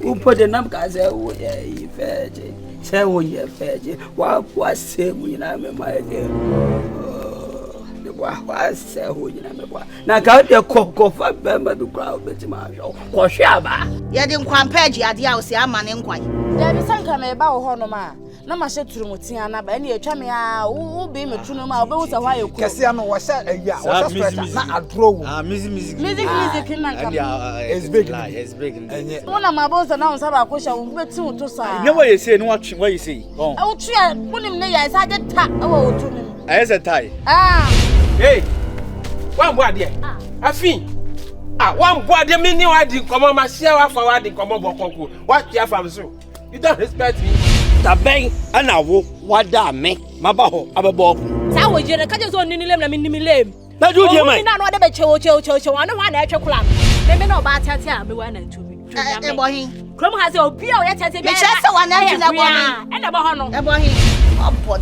Who put the number as a fair? Say, when you're fair, what say when I'm my dear? What say when you're now got your cocoa for Bemba to crowd with my or Shaba. You didn't compare the idea of a man in quite. There is some come about Honoma. No, my shit to Mutiana, but any chamia who be me to know my bones a while. Cassiano was a Music, it's big. One of my bones announced about question with two to say. You know what you say, what you say. Oh, try, put him there. I said, tap over to him. As a tie. Hey, one word here. I think. One word, the meaning I did come on my share for what did come on. What you have from so? You don't respect me. The bank and I will what that make my baho of a bob. How would you just want to name them in lame? Not you, dear man. Not what about cho, I don't want actual club. Maybe no bad tatia, be one and two. Crum has your beer, yet has a bit so and about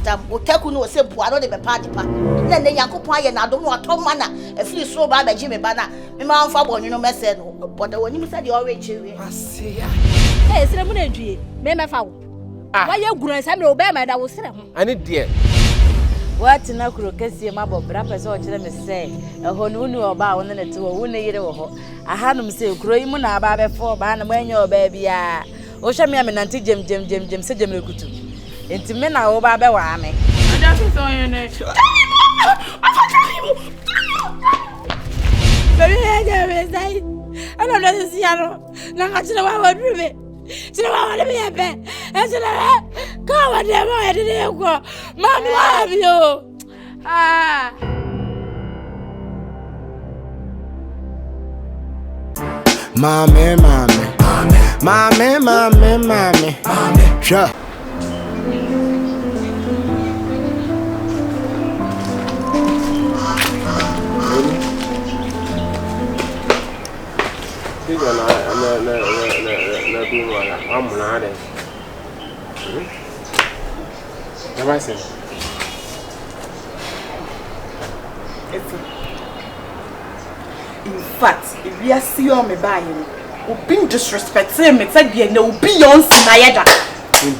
them will take no simple. I don't even party. Then the Yakupai and I don't want Tom Mana, a few so bad by Jimmy Banner. My mouth for one, you know, message. But when you said you're rich, I see. Hey, Ceremonie, Mamma Fowl. Why you grown some Obama that was I need dear. What in a crocus, my bob, rappers or to them say, a honunu about 1 and 2 or 1 year old. I had him say, Croymuna Baba for Ban when your baby. Oshami and Auntie Jim, said Jim Lukutu. Into men are over Bawame. I just saw your name. I don't know this yellow. Now I don't know what would be. So I want to be a pet. I said, go on, dear boy, I didn't go. Mom, love you. Mommy. Sure. In fact, if we are see on me buying, we'll be disrespecting me. It's like no Beyonce Nayaja.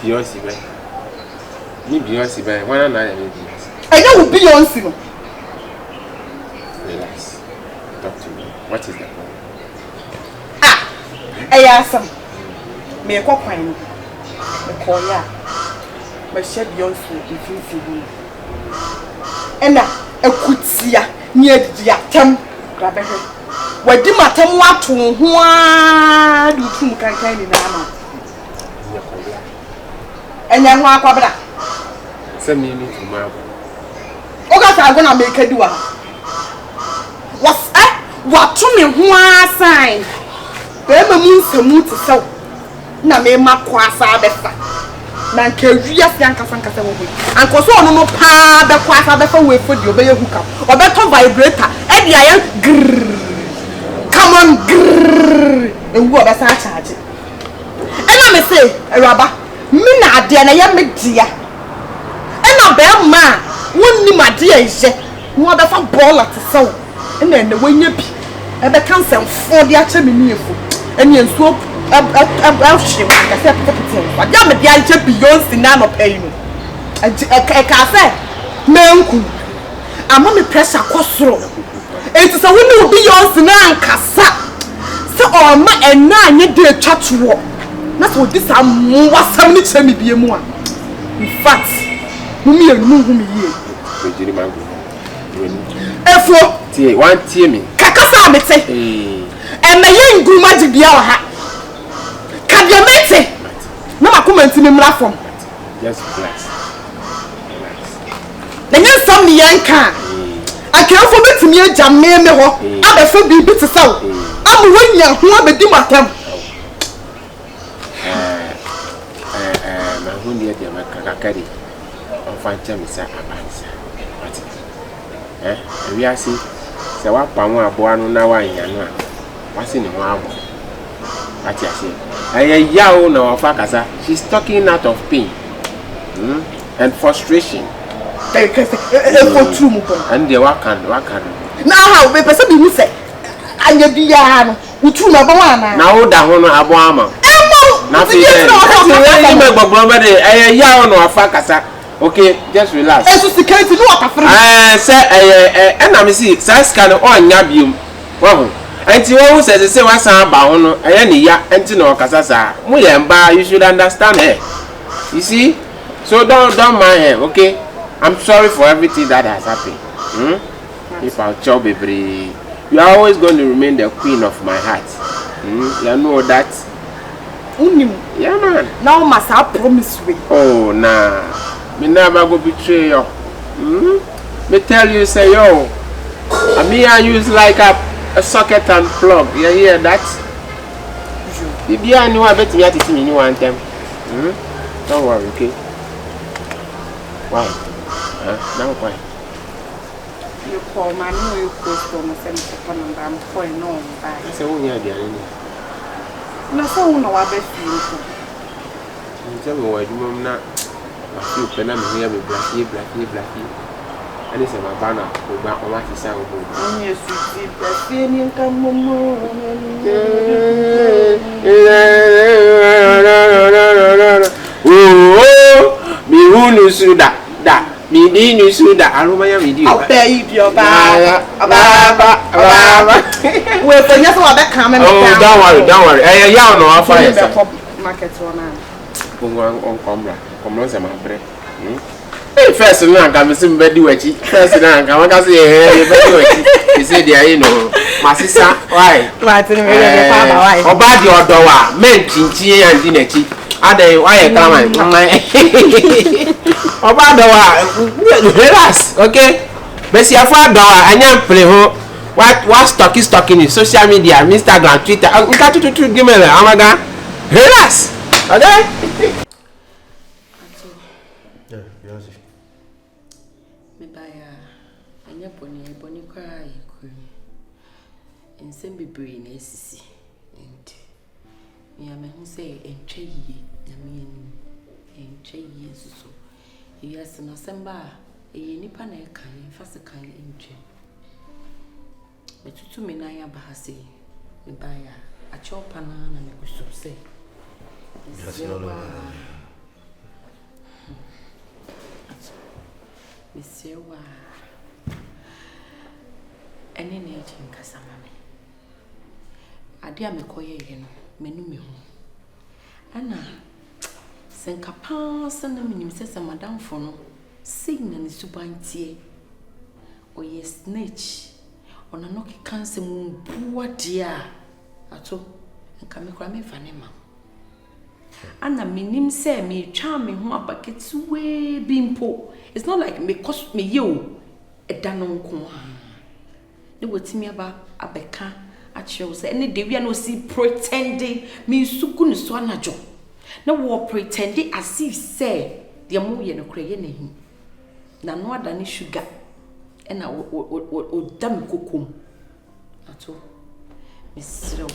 Beyonce, why not? I know Beyonce. Relax. Talk to me. What is the problem? I asked him. Me a coquine. A coya. My shed Beyonce if you feel. And a kutia near the atom. Grab her. Where did my tongue want to? Why do you can kind in Anna? And then walk over. Send me to my. Okay, I'm gonna make a do. What's that? What to me? One sign. Bema munsa muti so na me makwasa befa na nke wiase ankasa wo anko so ono no pa be kwasa befa we fodi obeye hook obeto vibrator e dia ya come on ewu obesa charge e na me say eraba me na ade na ya me dia e na be ma wonni made ya ise wo befa ball at so e na na wanya bi e be cancel for dia che me niefo and you swap up shit. I said, I got me the Beyonce now paying. I can't say, Manku. I'm on the pressure cost through. It is a woman Beyonce now, Cassa. So, or my and 9 you do a chat to walk. That's what this I'm what's how many tell me be more. In fact, whom you know whom you hear. One tear me. Kakasa, me say. And my young good magic be our hat. Can you make it? No, I come and see me from. Yes, relax. Then you saw me young car. I can't forget me a jam me. I'm a fool be bit to sell. I'm when you who are the Dimatam. My who near the Macacari. I'll find Jamisa Abansa. We are see. So what Pama Boano now I am. What's in the marble? What you say? I yao no fakasa. She's talking out of pain and frustration. And the wakan. Now how we person be say? And you be utu na bwana. Now that one abwama. Nothing. I make brother. Yeah, no afakasa. Okay, just relax. Security no afafra. Say and I see size can on yabium. Wow. Enti wo say wasan ba ho no ni ya enti no kasa sa. Mo ye mba, you should understand her. You see? So don't mind her, okay? I'm sorry for everything that has happened. If I'll chop baby, you are always going to remain the queen of my heart. You know that? Yeah, man. Now must I promise me. Oh, nah. Me never go betray you. Me tell you, say, yo, I use like a socket and plug. You hear that? If you know, I bet you have to see me you want them. Don't worry, okay? Why? Now why? You call my new you post from a sense of I'm calling on by. I say, oh, yeah, dear. No, so no, I bet you. Tell me why you not. I feel pen and here with blacky. And it's my banner who back on what he sang. Yes, you see, come oh, me who knew that. Me didn't you that I don't mind. I'll pay you your baba. Well, for you, so that coming. Oh, don't worry. Yeah, no, I'll find market one. On Combra, come on, some bread. Hey, first, I'm coming to bed. First, I'm coming to say, you said, you know, my sister, why? Oh, bad your door, men, chinchi, and dinner. Ade why come on relax, okay? Besi afa dawa anya play ho what stalking in social media, Instagram, Twitter. Nka tutu give me amaga. Relax. Okay? Yeah, yes. Me baya anya boni kwa yiku. Ensem bebre na esisi. And me hu say entwe yi. So yes, no samba a nipa na kan fast kan entwe. Betutu me na ya bahase me baya a chopa na me kusu say. Monsieur wa ene na eche nkasa mame. Ade a me koye ye no menu me ho. Ana senka pass na minim sese madam fo no sei na ne subantie oye snitch ona no ke kanse mu buwa dia ato nka me kra me fa ne ma ana minim se me twa me ho abaketu we bimpo. It's not like me cost me you eda no nko ha ne wotimi aba abeka a chew say any day we no see pretending me suku ne so anajo. Na wo pretending as if say the mo ye no kra ye nahi na no ada ni sugar e na o dam kokom ato misro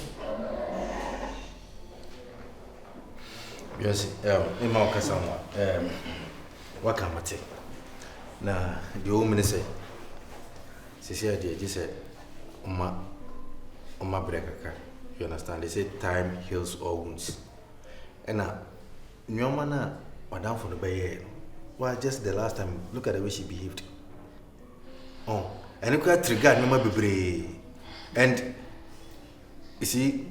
Yes, me ma okasa mo waka mate na the woman say say dey say Oma brekaka. You understand? They say time heals all wounds. And nyoma na madam for the baye. Well, just the last time, look at the way she behaved. Oh, and you can trigger nyoma bebre. And you see,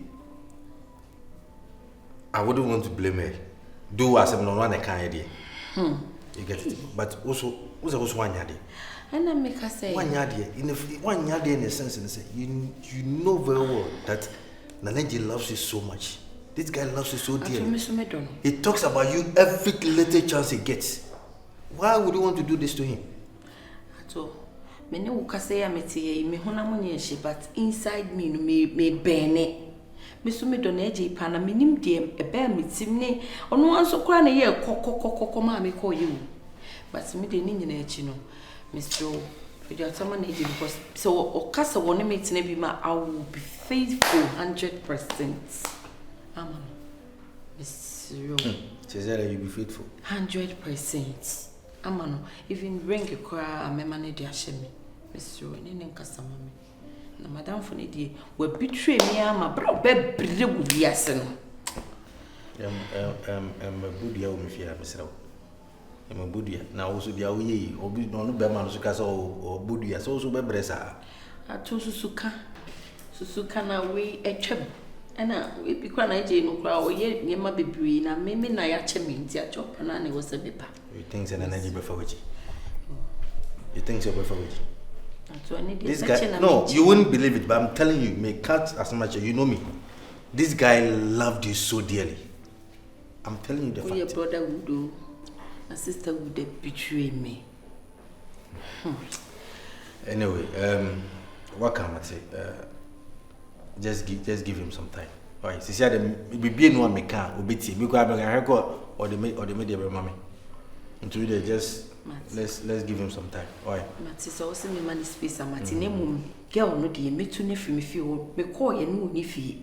I wouldn't want to blame her. Do as I'm not one kind idea. You get it? But also one yadi. And I make her say one yadi in a sense, and say you know very well that Nanaji loves you so much. This guy loves you so dearly. He talks about you every little chance he gets. Why would you want to do this to him? So, me no ukase ya meti me hona munye but inside me no me bene. Me so me don eje pa na menim de e ba metim ne ono anso kra na ye kokokokoko ma me call you. But me de ni nyina echi no. Mr. Fidjatama na eje because so okasa woni metina bi ma I will be faithful 100%. Amen. Mr. She said that you be faithful 100%. Amano, even ring a cry, me manage their shame. Mr. Nene Casamami. Na madame for the we betray me, my bro, be with yasen. Budia o mfia mesrɛ. Budia na wo so dia wo yi obi no be ma no so ka so budia so be bresa. Ato susuka na we etwem. Ana we bi kwa na je no kra o ye nyema bebre na me na ya che me nti a chop na na wo se bepa. You think say na na be fa wachi? You think so be fa wachi? This guy, no, you wouldn't believe it, but I'm telling you, may cut as much as you know me. This guy loved you so dearly. I'm telling you the fact. Your brother would do, my sister would betray me. Anyway, what can I say? Just give him some time. Alright, she said it be no one me can obeti because I record or the media mommy. Until they just let's give him some time. Alright. Mati so say me man space amati ne mum girl no de me tu ne fi me fi o me call ye no ni fi.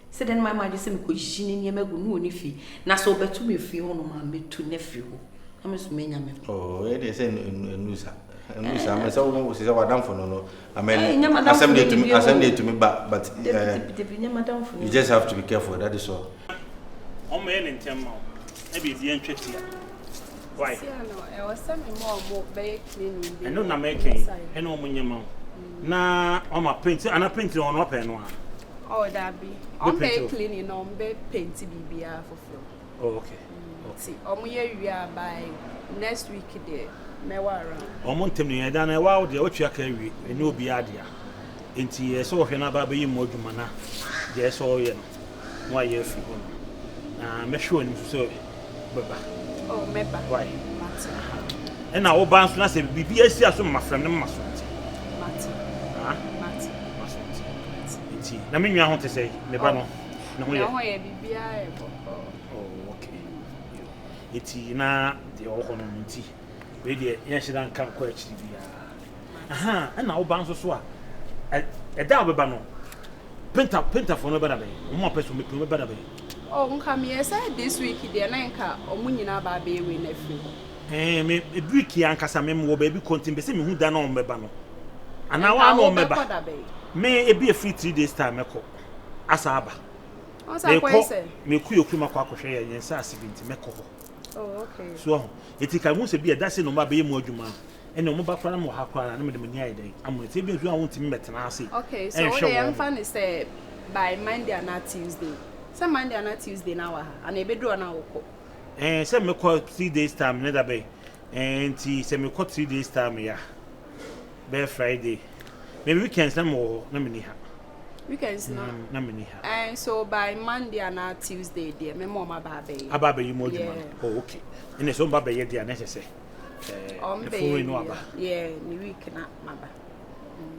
Say then my mother say me ko jiji ne magu no ni fi. Na so betu me fi ho no ma me tu ne fi ho. Na me so me nya me. Oh, they say nusa. Nusa me say wo say wadam for no. I mean assembly to me but you just have to be careful, that is all. On me in term now. E be the entry. Why? I was saying more very clean. I know na making and no munyama. Na on my paint and I paint on up and one. Oh, that be. I'm very clean, on be painty BBR for floor. Oh, okay. See, we are by next week there. Mewara. Omontem ni dan e wa de o twia ka wi eni obi adia. Enti e so hwe na ba be mu adwuma na. Je so ye no. Wa ye fi ho. Na me hwe oni so baba. Oh, meba. Why? Mati. And now, bounce na say bibi esi aso ma frem ne maso. Mati. Ah? Mati. Maso. Enti na me nwa ho te say me ba no. Na ho ye. Na ho ye bibia e bo. Oh, okay. Enti na de o ho no nti. We de ye hye dan kan ko akiri bia. Aha, and now bounce so a. E da obeba no. Penta for no better be. Mo person me pro better be. Oh, nka say this week there na nka omunyina ba be we na fi. Me week ankasa me wo ba bi kontin be say me hu da na ombeba no. Ana wa na ombeba. Me e be a free 3 days time meko. Asa aba. Osa kwa ise. Me ku yoku makwa akohwe ye nsa asibinti meko ho. Oh, okay. So etika mu se bi e da se no ma be mu adwuma. Ene mo ba kwa na mo ha kwa na me de me nya ide. Amu te bi nso a wontimi metena ase. Okay, so what the fan is say by Monday and not Tuesday. Some Monday and Tuesday now, and a bedroom now. Say me call 3 days time, neither bay. And say me call 3 days time, yeah. Be Friday. Maybe weekends no more, no many. Weekends no many. And so by Monday and not Tuesday, dear, my mama baby. A baby, you more. Oh, okay. And it's on baby, dear, necessary. Yeah, the week not mother.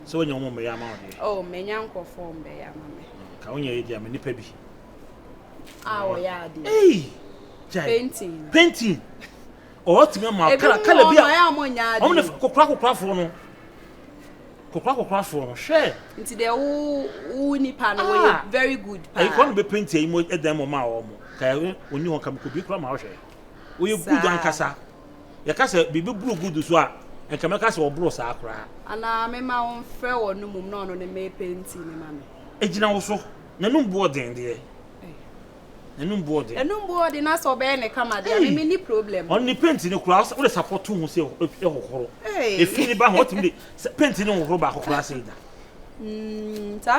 So when your mom may am out. Oh, my uncle form be a mammy. Can you eat many baby? Oh, yeah, hey, painting. Oh, to me, my color be a only crack for no. Crack for no, share. Into the uni panel, very good. I can't be painting at them or my when you want to be from our share. We good on Cassa. Your casa be blue good as well, and come a castle or bros are cry. And I may my own fair or no mum on the May painting, mammy. Agent also, no boarding, dear. No boarding. And no boarding us or Ben come at the many problem. Only painting a class or support two who say, if you about what me painting on Robert class either.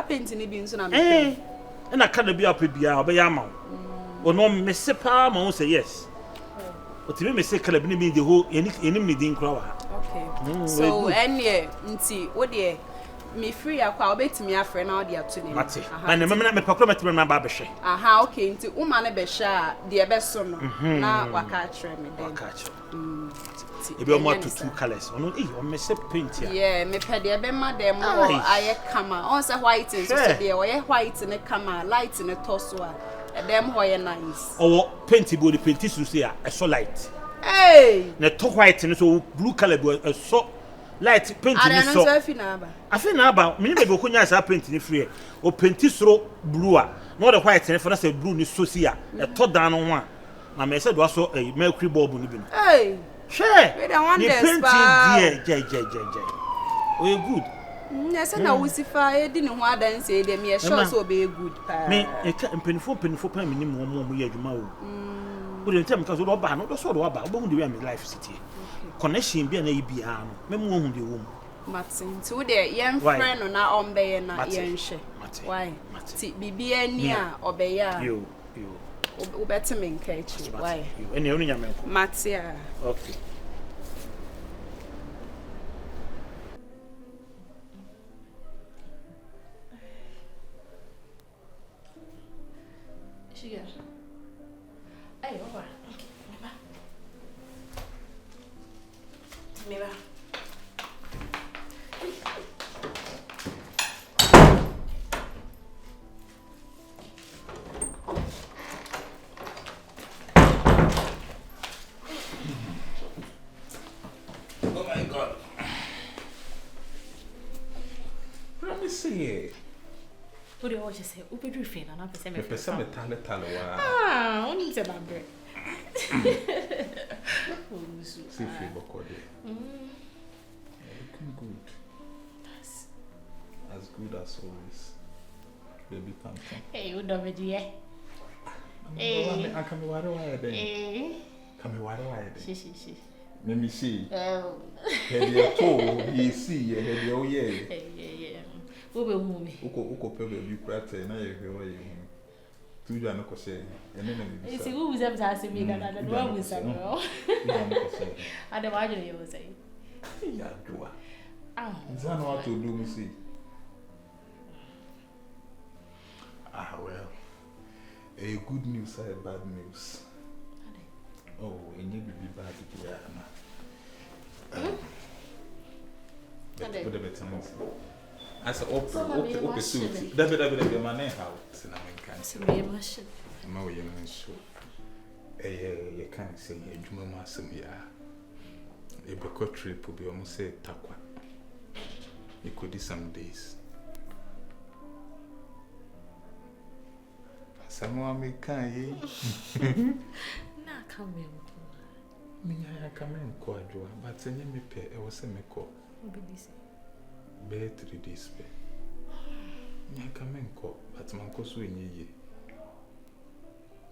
Painting being soon, and I can't be up with Yama. Or no, Miss Palmer say yes. But you may say, Caleb, me the whole enemy didn't crow. Okay. So, and yeah, what dear. Me free akwa obeti me afre na odi atune. Mate. And me proclaim my barber. Aha, okay, nti uma na be sha de be so no na waka kire me den. Waka kire. E be more to 2 colors. Ono o me se paint ya. Yeah, me pe de be ma dem o aye kama. On say white so say de o ye white ne kama, light ne toso a. E dem ho ye nice. O paint bo the paint so say a so light. Hey. Ne to white ne so blue color bo so light paint ni so. Afi na aba me be ko nya sa paint ni free o paint soro blue a no the white ni for na say blue ni so si a e to dan no ho a na me say do so mercury bulb ni bi no. Hey, share we don't want this pa jay we good Yes, na wusifa e di ne ho adanse e dem ye sure so be good pa. Me e ka mpenifo pa me nim mo ye adwuma o. O de ntem ka so do ba no do so do ba. Obo hu de we am life city. Connection bi na e bia no. Me mo hu de wo mu. Martin, so de yen friend no na ombe na yen hye. Why? Ti bibi ani a obeya. Yo. O better me nkechi. Why? Ene onu nya me ko. Matia. Okay. Sugar. Ay, over. Mira. Oh my God. Let me see. What do you always say? Who be doing na pese me. Pese me tale wa. Ah, only say babre. See free bokode. Looking good. As good as always. Baby Tantan. Hey, you don't be there. Hey. I come ware wire then. Come wire wire then. She. Let me see. Oh. Head your toe, you see, head your yeah. Yeah. Who be who me? Uko pe baby prate na ye hwe you. Tu ya no ko say. Ene na me. See who was am say me na the one we say no. Ya no ko say. Ada wa je you say. Ya doa. Ah. Zan what to do me see. Well. A good news and bad news. Oh, it need to be bad here now. But the better as a open suit. David, my name house in American. I'm a young show. You can't say a Juma Massimia. A book trip will be almost say Takwa. You could do some days. Someone may come. Na come Me, I come in quadra, but send me pay. I was a meko. Bear 3 days pay. Me, I come in co, but my cost in ye.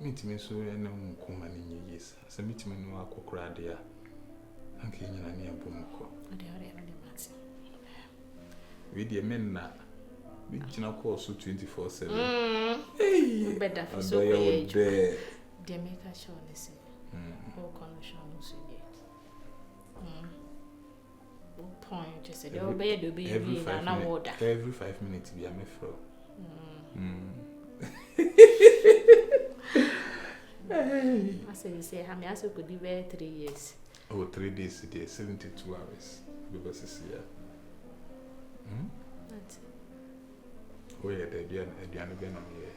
Meet me so and no common in years. As a meeting in our cocradia. And can you near Bumco? With your men now. We can call so 24/7. Hey, better for so there. They make a show, they say. All condition was point, just say, they'll be able to be an order. Every 5 minutes, be a mefro. I say, you say, I also could be there 3 years. Oh, 3 days a day, 72 hours. Because it's here. That's it. Oh, yeah, they're again on here.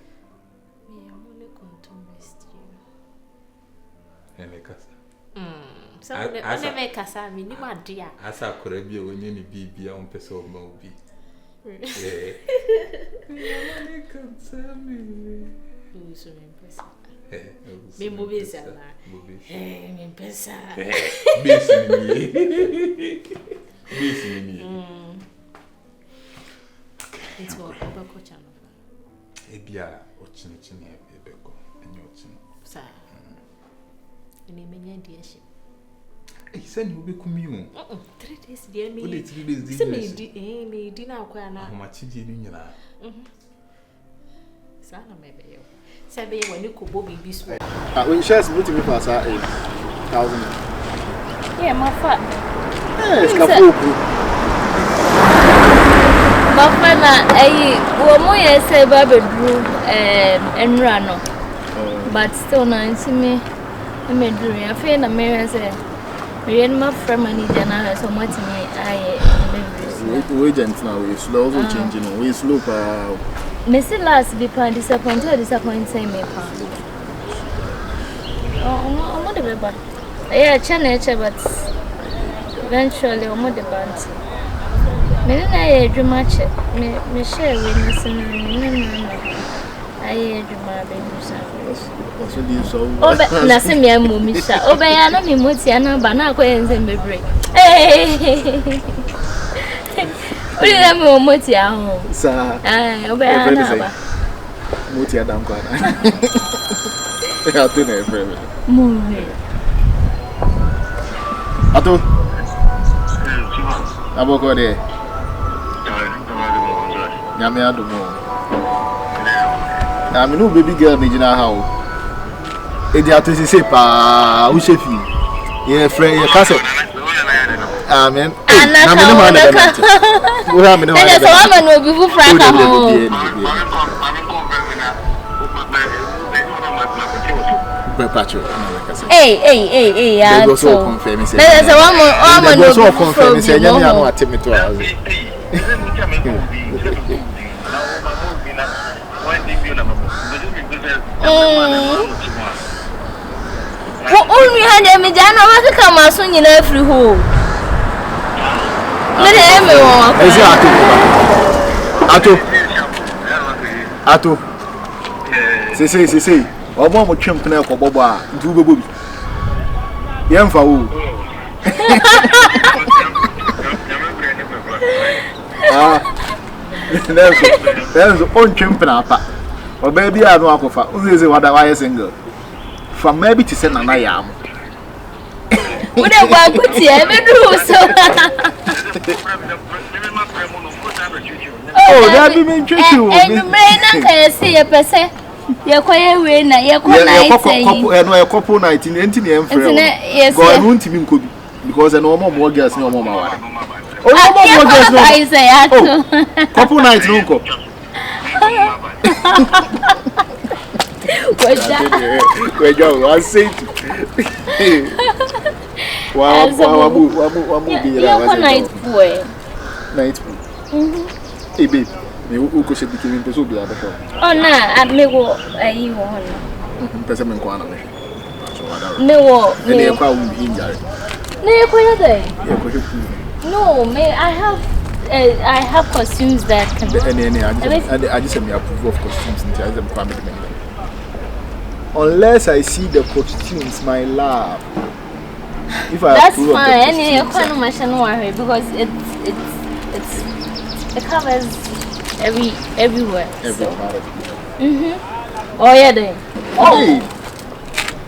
Me, I'm only going to rest you. And a casa. So, I never make a sami, you my dear. As I could be when you be on person of Moby. Yeah. You can tell me. You so impressive. Me movies are hey, me pesa. Busy me. It's what Bako channel. Ebia o chin ebeko enyo chin. Sa. Eni menye diaship. Send you be commune. 3 days dear me. Only 3 days. Say me di na kwa na. How much did you nyina? Sana mebe yo. Say be when you ko bo bibi so. When shares put me for sa 8,000. Yeah, my fat. Yes, kafu. Bafana wo mo say ba bedru enra no. But still na ntimi me dru ya fe na me say me my friend manager na so much me aye we agent now we slow also changing we slow me see last be pan disappointed me pa. Oh no the bad. Yeah, channel but eventually I'm the band. Me na ye adwuma che me share witness na aye adwuma be musa so di so obe na se me amu mi sha obe ya na me moti ana ba na akọ enze mebre Uli na me omoti aho. Sa. Obe ana ba. Moti adam kwa na. Ya tu na efrem. Mure. Ato. Aboko de. Nyame adumo. Na me no baby girl me jina ha o. Edi ato sisi pa u shefi. Ye friend ye kase. Amen. Na me no ma na be. Ura me no ma. Ene so wa ma no bi fu franka ho. Hey, ya. Go so confirm say. Let us one Go so confirm say nyame anu atemi to azu. Only had me jana wa ka ma so nyina free ho. Me de me wo. Ezi ato. Sisi. Omo mo twem pena ko bobo a ntu bebo bi. Ye mfa wo. There's on twem pena pa. Oba bi a no akofa. Unzeze wada wa single. From maybe to send na yam. Wo de gwa kuti e be duru so. Oh, that be me twetwe wo. En me na ka yesi ye pese. Ye kwaye we na ye kwa night say. No ye couple night in enti ne emfre. Go anu ntimi nkobi because no more girls no more mawara. Oh, no more girls no. I say ato. Couple night no nko. Weja I say Wa bi ya wa night boy. Night boy. Hey babe, me u ko se bikini peso bi abeko. Oh na, amego ayi wo hono. Pese me kwa na me. Me wo me kwa u hinjare. Ne ko ya dai. Yeah, ko No, I have costumes that can. I just me approve of costumes in the family member. Unless I see the costumes, my love. If I that's approve fine. Of the costumes, because it covers everywhere. Every part of it. Oh yeah, then. Oh.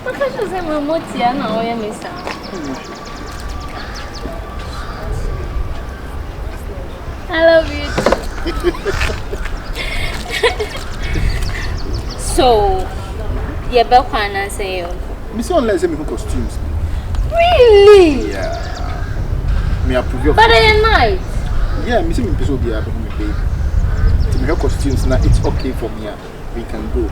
Because you say my motia na oya misa. I love you. So, you better and say you. Miss unless me costumes. Really? Yeah. Me approve of. But at night. Yeah, me say me person be able to pay. To me costumes now it's okay for me. We can go.